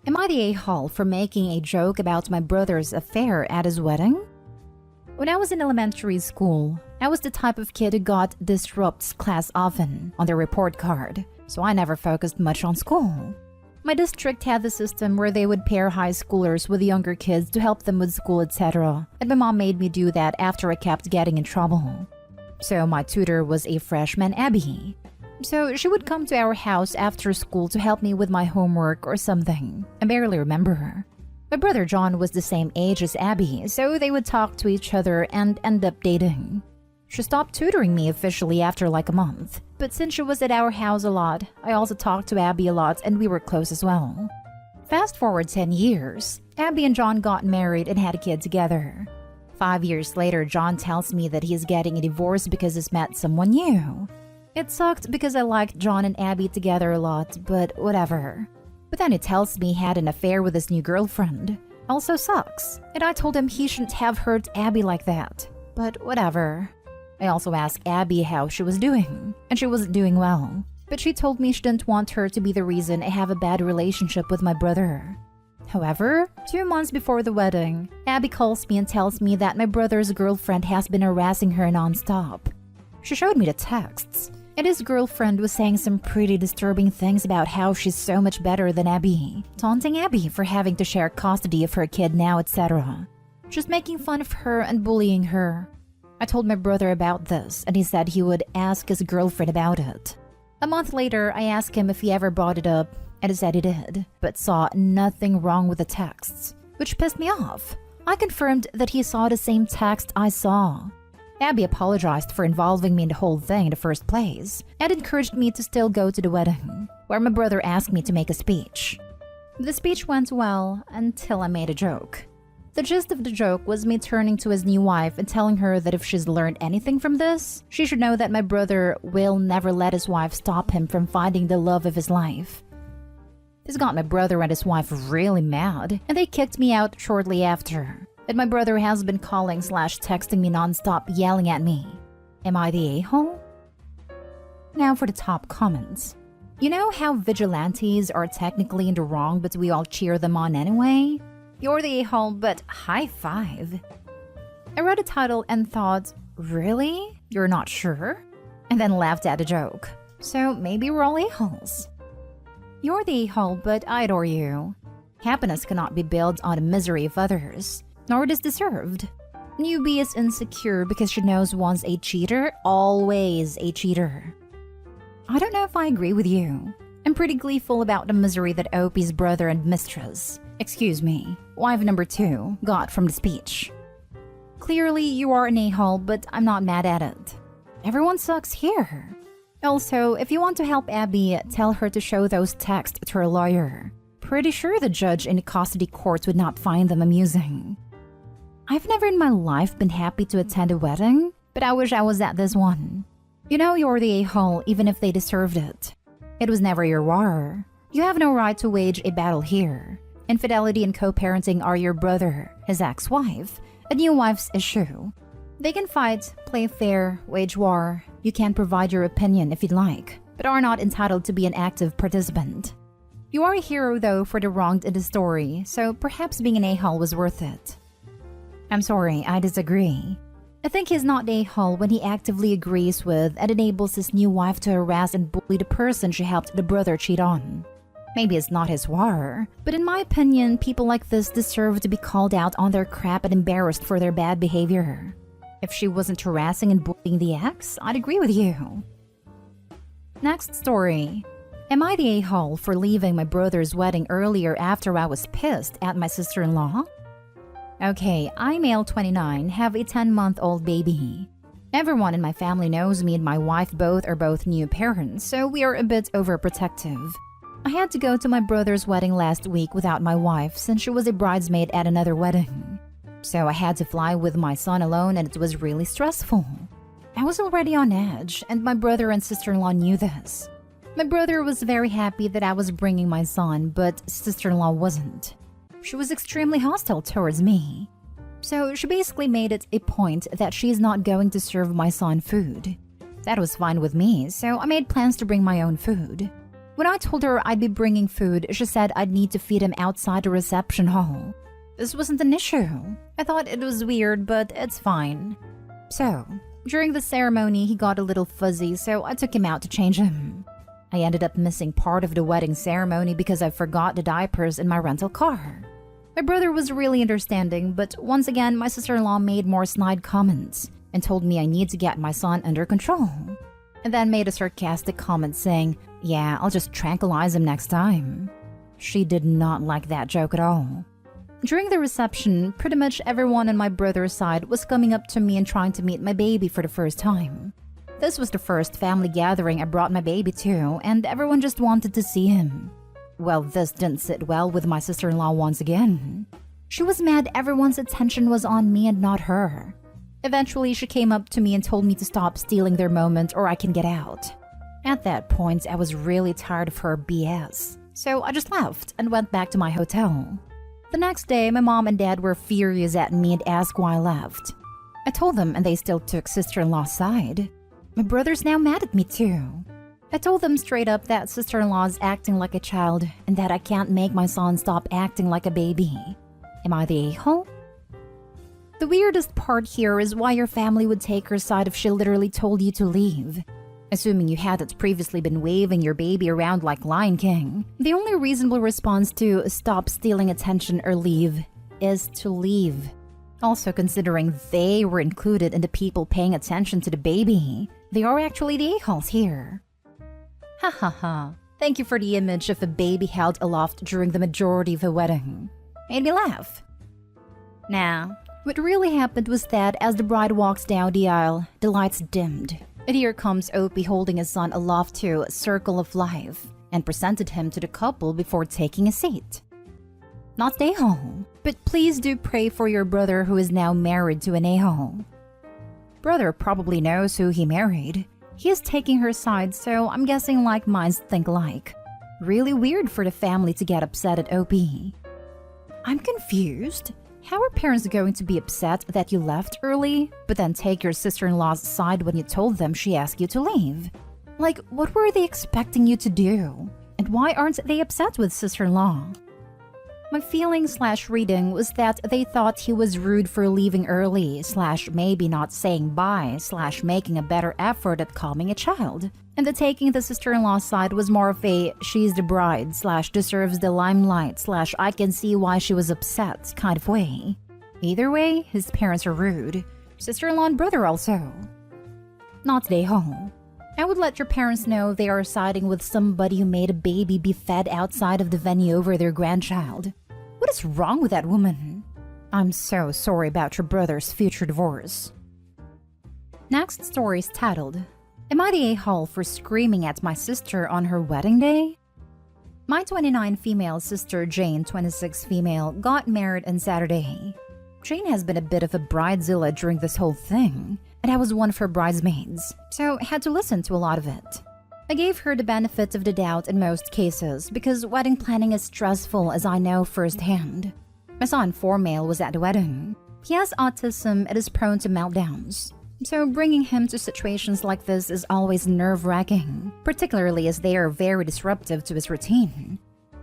Am I the a-hole for making a joke about my brother's affair at his wedding? When I was in elementary school, I was the type of kid who got disrupts class often on their report card, so I never focused much on school. My district had the system where they would pair high schoolers with younger kids to help them with school, etc. And my mom made me do that after I kept getting in trouble. So my tutor was a freshman Abby. So she would come to our house after school to help me with my homework or something. I barely remember her. My brother John was the same age as Abby, so they would talk to each other and end up dating. She stopped tutoring me officially after like a month, but since she was at our house a lot, I also talked to Abby a lot and we were close as well. Fast forward 10 years, Abby and John got married and had a kid together. 5 years later, John tells me that he's getting a divorce because he's met someone new. It sucked because I liked John and Abby together a lot, but whatever. But then he tells me he had an affair with his new girlfriend. Also sucks. And I told him he shouldn't have hurt Abby like that. But whatever. I also asked Abby how she was doing, and she wasn't doing well. But she told me she didn't want her to be the reason I have a bad relationship with my brother. However, 2 months before the wedding, Abby calls me and tells me that my brother's girlfriend has been harassing her non-stop. She showed me the texts. And his girlfriend was saying some pretty disturbing things about how she's so much better than Abby, taunting Abby for having to share custody of her kid now, etc. Just making fun of her and bullying her. I told my brother about this, and he said he would ask his girlfriend about it. A month later, I asked him if he ever brought it up, and he said he did, but saw nothing wrong with the texts, which pissed me off. I confirmed that he saw the same text I saw. Abby apologized for involving me in the whole thing in the first place and encouraged me to still go to the wedding, where my brother asked me to make a speech. The speech went well until I made a joke. The gist of the joke was me turning to his new wife and telling her that if she's learned anything from this, she should know that my brother will never let his wife stop him from finding the love of his life. This got my brother and his wife really mad, and they kicked me out shortly after. And my brother has been calling/texting me non-stop, yelling at me. Am I the a-hole? Now for the top comments. You know how vigilantes are technically in the wrong, but we all cheer them on anyway? You're the a-hole, but high five. I read the title and thought, really? You're not sure? And then laughed at the joke. So maybe we're all a-holes. You're the a-hole, but I adore you. Happiness cannot be built on the misery of others. Nor it is deserved. Newbie is insecure because she knows once a cheater, always a cheater. I don't know if I agree with you. I'm pretty gleeful about the misery that Opie's brother and mistress, excuse me, wife number 2, got from the speech. Clearly, you are an a-hole, but I'm not mad at it. Everyone sucks here. Also, if you want to help Abby, tell her to show those texts to her lawyer. Pretty sure the judge in the custody courts would not find them amusing. I've never in my life been happy to attend a wedding, but I wish I was at this one. You know you're the a-hole even if they deserved it. It was never your war. You have no right to wage a battle here. Infidelity and co-parenting are your brother, his ex-wife, a new wife's issue. They can fight, play fair, wage war. You can provide your opinion if you'd like, but are not entitled to be an active participant. You are a hero though for the wronged in the story, so perhaps being an a-hole was worth it. I'm sorry, I disagree. I think he's not the a-hole when he actively agrees with and enables his new wife to harass and bully the person she helped the brother cheat on. Maybe it's not his war, but in my opinion, people like this deserve to be called out on their crap and embarrassed for their bad behavior. If she wasn't harassing and bullying the ex, I'd agree with you. Next story. Am I the a-hole for leaving my brother's wedding earlier after I was pissed at my sister-in-law? Okay, I'm male 29, have a 10-month-old baby. Everyone in my family knows me and my wife both are new parents, so we are a bit overprotective. I had to go to my brother's wedding last week without my wife since she was a bridesmaid at another wedding. So I had to fly with my son alone and it was really stressful. I was already on edge and my brother and sister-in-law knew this. My brother was very happy that I was bringing my son, but sister-in-law wasn't. She was extremely hostile towards me. So she basically made it a point that she's not going to serve my son food. That was fine with me, so I made plans to bring my own food. When I told her I'd be bringing food, she said I'd need to feed him outside the reception hall. This wasn't an issue. I thought it was weird, but it's fine. So, during the ceremony, he got a little fuzzy, so I took him out to change him. I ended up missing part of the wedding ceremony because I forgot the diapers in my rental car. My brother was really understanding, but once again, my sister-in-law made more snide comments and told me I need to get my son under control. And then made a sarcastic comment saying, "Yeah, I'll just tranquilize him next time." She did not like that joke at all. During the reception, pretty much everyone on my brother's side was coming up to me and trying to meet my baby for the first time. This was the first family gathering I brought my baby to, and everyone just wanted to see him. Well, this didn't sit well with my sister-in-law once again. She was mad everyone's attention was on me and not her. Eventually, she came up to me and told me to stop stealing their moment or I can get out. At that point, I was really tired of her BS, so I just left and went back to my hotel. The next day, my mom and dad were furious at me and asked why I left. I told them and they still took sister-in-law's side. My brother's now mad at me too. I told them straight up that sister-in-law's acting like a child and that I can't make my son stop acting like a baby. Am I the a-hole? The weirdest part here is why your family would take her side if she literally told you to leave. Assuming you hadn't previously been waving your baby around like Lion King, the only reasonable response to stop stealing attention or leave is to leave. Also considering they were included in the people paying attention to the baby, they are actually the a-holes here. Ha ha ha. Thank you for the image of a baby held aloft during the majority of a wedding. Made me laugh. Now, what really happened was that as the bride walks down the aisle, the lights dimmed. And here comes Opie holding his son aloft to Circle of Life and presented him to the couple before taking a seat. Not the a-hole, but please do pray for your brother who is now married to an a-hole. Brother probably knows who he married. He is taking her side, so I'm guessing like minds think alike. Really weird for the family to get upset at Opie. I'm confused. How are parents going to be upset that you left early, but then take your sister-in-law's side when you told them she asked you to leave? Like, what were they expecting you to do? And why aren't they upset with sister-in-law? My feeling/reading was that they thought he was rude for leaving early / maybe not saying bye / making a better effort at calming a child. And the taking the sister-in-law's side was more of a she's the bride / deserves the limelight / I can see why she was upset kind of way. Either way, his parents are rude. Sister-in-law and brother also. Not the a-hole. I would let your parents know they are siding with somebody who made a baby be fed outside of the venue over their grandchild. What is wrong with that woman? I'm so sorry about your brother's future divorce. Next story is titled, Am I the a-hole for screaming at my sister on her wedding day? My 29 female sister Jane, 26 female, got married on Saturday. Jane has been a bit of a bridezilla during this whole thing, and I was one of her bridesmaids, so I had to listen to a lot of it. I gave her the benefit of the doubt in most cases because wedding planning is stressful, as I know firsthand. My son, 4 male, was at the wedding. He has autism and is prone to meltdowns. So bringing him to situations like this is always nerve-wracking, particularly as they are very disruptive to his routine.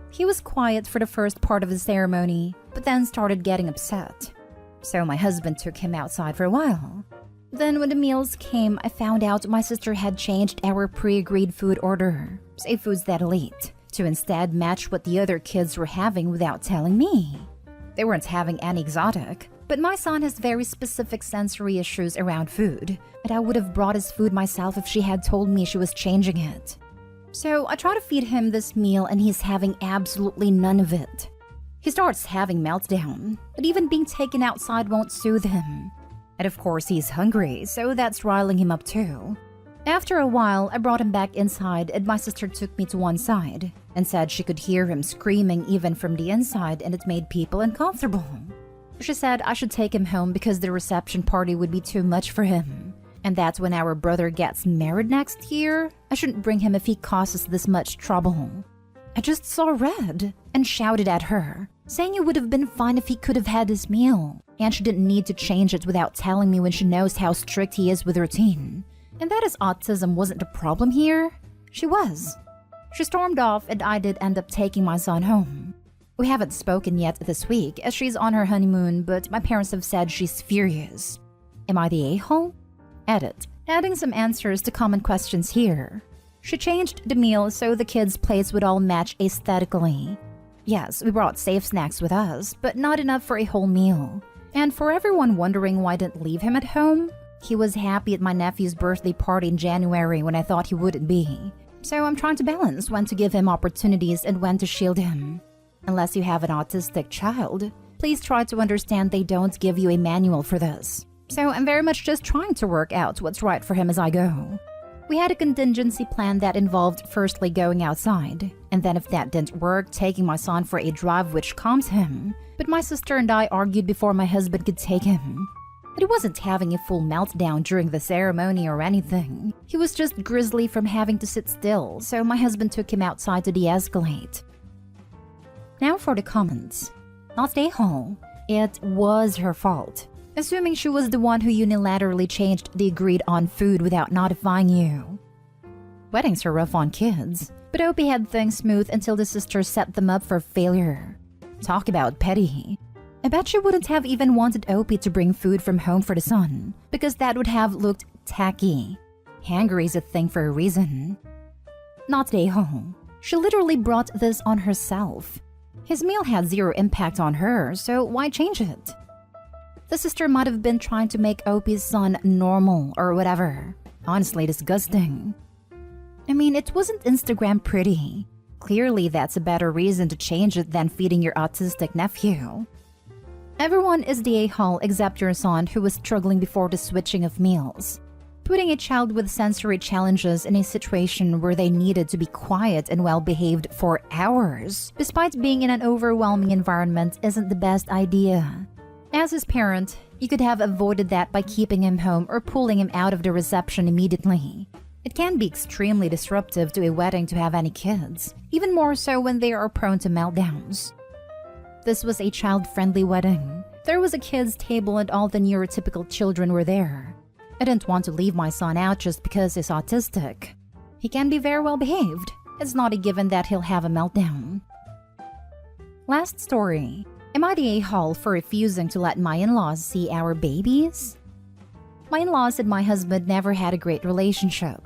He was quiet for the first part of the ceremony, but then started getting upset. So my husband took him outside for a while. Then when the meals came, I found out my sister had changed our pre-agreed food order, say foods that I'll eat, to instead match what the other kids were having without telling me. They weren't having any exotic, but my son has very specific sensory issues around food, and I would have brought his food myself if she had told me she was changing it. So I try to feed him this meal and he's having absolutely none of it. He starts having meltdown, but even being taken outside won't soothe him. And of course he's hungry, so that's riling him up too. After a while, I brought him back inside and my sister took me to one side and said she could hear him screaming even from the inside and it made people uncomfortable. She said I should take him home because the reception party would be too much for him. And that when our brother gets married next year, I shouldn't bring him if he causes this much trouble. I just saw red and shouted at her, saying it would have been fine if he could have had his meal, and she didn't need to change it without telling me when she knows how strict he is with routine. And that his autism wasn't the problem here. She was. She stormed off and I did end up taking my son home. We haven't spoken yet this week as she's on her honeymoon, but my parents have said she's furious. Am I the a-hole? Edit. Adding some answers to common questions here. She changed the meal so the kids' plates would all match aesthetically. Yes, we brought safe snacks with us, but not enough for a whole meal. And for everyone wondering why I didn't leave him at home, he was happy at my nephew's birthday party in January when I thought he wouldn't be. So I'm trying to balance when to give him opportunities and when to shield him. Unless you have an autistic child, please try to understand they don't give you a manual for this. So I'm very much just trying to work out what's right for him as I go. We had a contingency plan that involved firstly going outside, and then if that didn't work, taking my son for a drive which calms him. But my sister and I argued before my husband could take him. But he wasn't having a full meltdown during the ceremony or anything. He was just grizzly from having to sit still, so my husband took him outside to de-escalate. Now for the comments. Not a hole. It was her fault. Assuming she was the one who unilaterally changed the agreed-on food without notifying you. Weddings are rough on kids, but Opie had things smooth until the sisters set them up for failure. Talk about petty. I bet she wouldn't have even wanted Opie to bring food from home for the son, because that would have looked tacky. Hangry is a thing for a reason. Not a hole. She literally brought this on herself. His meal had zero impact on her, so why change it? The sister might have been trying to make Opie's son normal or whatever. Honestly disgusting. I mean, it wasn't Instagram pretty. Clearly that's a better reason to change it than feeding your autistic nephew. Everyone is the a-hole except your son who was struggling before the switching of meals. Putting a child with sensory challenges in a situation where they needed to be quiet and well-behaved for hours, despite being in an overwhelming environment, isn't the best idea. As his parent, you could have avoided that by keeping him home or pulling him out of the reception immediately. It can be extremely disruptive to a wedding to have any kids, even more so when they are prone to meltdowns. This was a child-friendly wedding. There was a kids' table and all the neurotypical children were there. I didn't want to leave my son out just because he's autistic. He can be very well behaved. It's not a given that he'll have a meltdown. Last story. Am I the a-hole for refusing to let my in-laws see our babies? My in-laws and my husband never had a great relationship.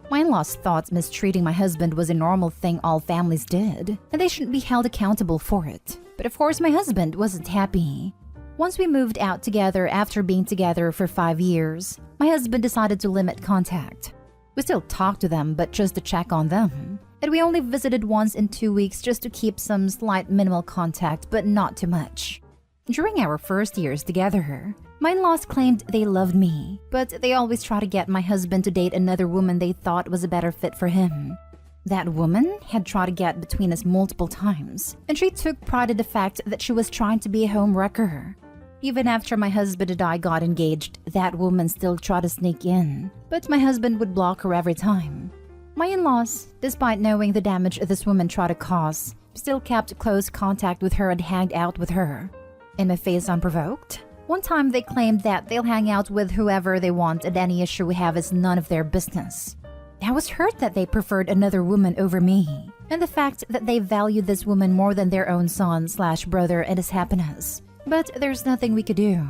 My in-laws thought mistreating my husband was a normal thing all families did, and they shouldn't be held accountable for it. But of course my husband wasn't happy. Once we moved out together after being together for 5 years, my husband decided to limit contact. We still talk to them, but just to check on them. And we only visited once in 2 weeks just to keep some slight minimal contact, but not too much. During our first years together, my in-laws claimed they loved me, but they always try to get my husband to date another woman they thought was a better fit for him. That woman had tried to get between us multiple times, and she took pride in the fact that she was trying to be a home wrecker. Even after my husband and I got engaged, that woman still tried to sneak in, but my husband would block her every time. My in-laws, despite knowing the damage this woman tried to cause, still kept close contact with her and hanged out with her. In my face unprovoked? One time they claimed that they'll hang out with whoever they want and any issue we have is none of their business. I was hurt that they preferred another woman over me, and the fact that they valued this woman more than their own son/brother and his happiness. But there's nothing we could do.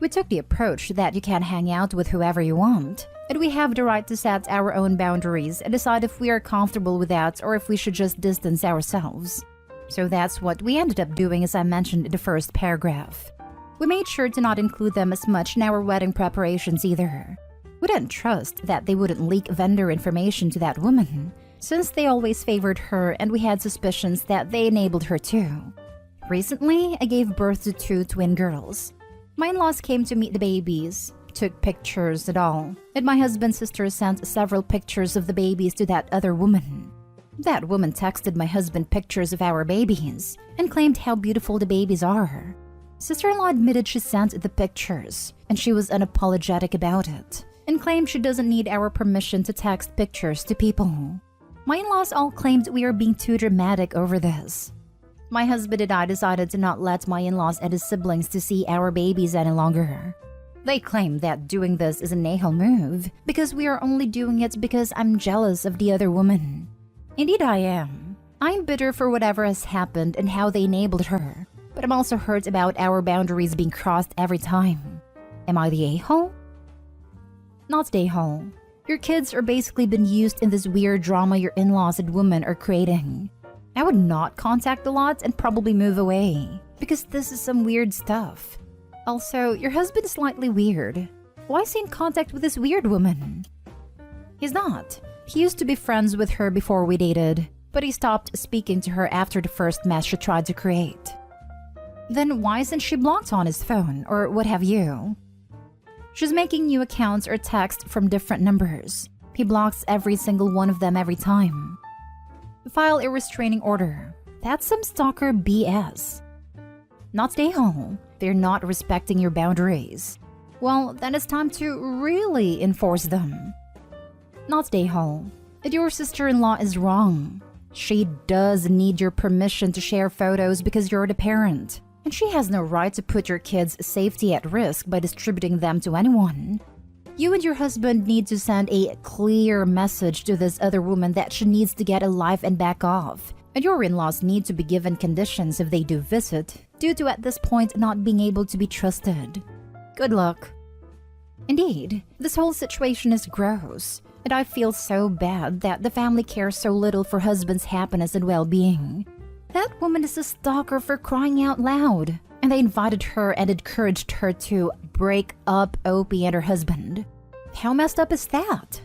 We took the approach that you can hang out with whoever you want, and we have the right to set our own boundaries and decide if we are comfortable with that or if we should just distance ourselves. So that's what we ended up doing, as I mentioned in the first paragraph. We made sure to not include them as much in our wedding preparations either. We didn't trust that they wouldn't leak vendor information to that woman, since they always favored her and we had suspicions that they enabled her too. Recently, I gave birth to 2 twin girls. My in-laws came to meet the babies, took pictures and all, and my husband's sister sent several pictures of the babies to that other woman. That woman texted my husband pictures of our babies and claimed how beautiful the babies are. Sister-in-law admitted she sent the pictures, and she was unapologetic about it, and claimed she doesn't need our permission to text pictures to people. My in-laws all claimed we are being too dramatic over this. My husband and I decided to not let my in-laws and his siblings to see our babies any longer. They claim that doing this is a a-hole move because we are only doing it because I'm jealous of the other woman. Indeed I am. I'm bitter for whatever has happened and how they enabled her. But I'm also hurt about our boundaries being crossed every time. Am I the a-hole? Not the a-hole. Your kids are basically been used in this weird drama your in-laws and women are creating. I would not contact the lot and probably move away, because this is some weird stuff. Also, your husband is slightly weird. Why is he in contact with this weird woman? He's not. He used to be friends with her before we dated, but he stopped speaking to her after the first mess she tried to create. Then why isn't she blocked on his phone, or what have you? She's making new accounts or texts from different numbers. He blocks every single one of them every time. File a restraining order. That's some stalker BS. Not stay home. They're not respecting your boundaries. Well, then it's time to really enforce them. Not stay home. Your sister-in-law is wrong. She does need your permission to share photos because you're the parent. And she has no right to put your kids' safety at risk by distributing them to anyone. You and your husband need to send a clear message to this other woman that she needs to get a life and back off. And your in-laws need to be given conditions if they do visit, due to at this point not being able to be trusted. Good luck. Indeed, this whole situation is gross, and I feel so bad that the family cares so little for husband's happiness and well-being. That woman is a stalker for crying out loud, and they invited her and encouraged her to break up Opie and her husband. How messed up is that?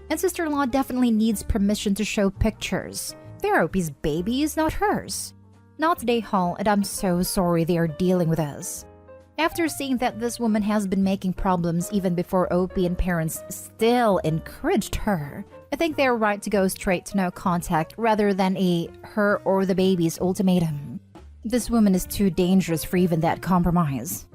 And sister-in-law definitely needs permission to show pictures. They're Opie's babies, not hers. Not today, Hall, and I'm so sorry they are dealing with us. After seeing that this woman has been making problems even before Opie and parents still encouraged her, I think they're right to go straight to no contact rather than a her or the baby's ultimatum. This woman is too dangerous for even that compromise.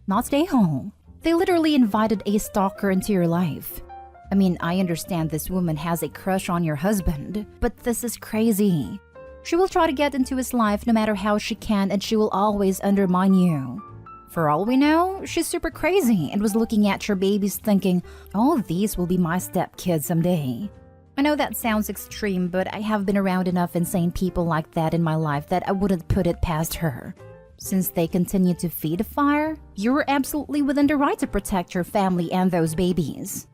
Not stay home. They literally invited a stalker into your life. I mean, I understand this woman has a crush on your husband, but this is crazy. She will try to get into his life no matter how she can, and she will always undermine you. For all we know, she's super crazy and was looking at your babies thinking, oh, these will be my stepkids someday. I know that sounds extreme, but I have been around enough insane people like that in my life that I wouldn't put it past her. Since they continue to feed the fire, you're absolutely within the right to protect your family and those babies.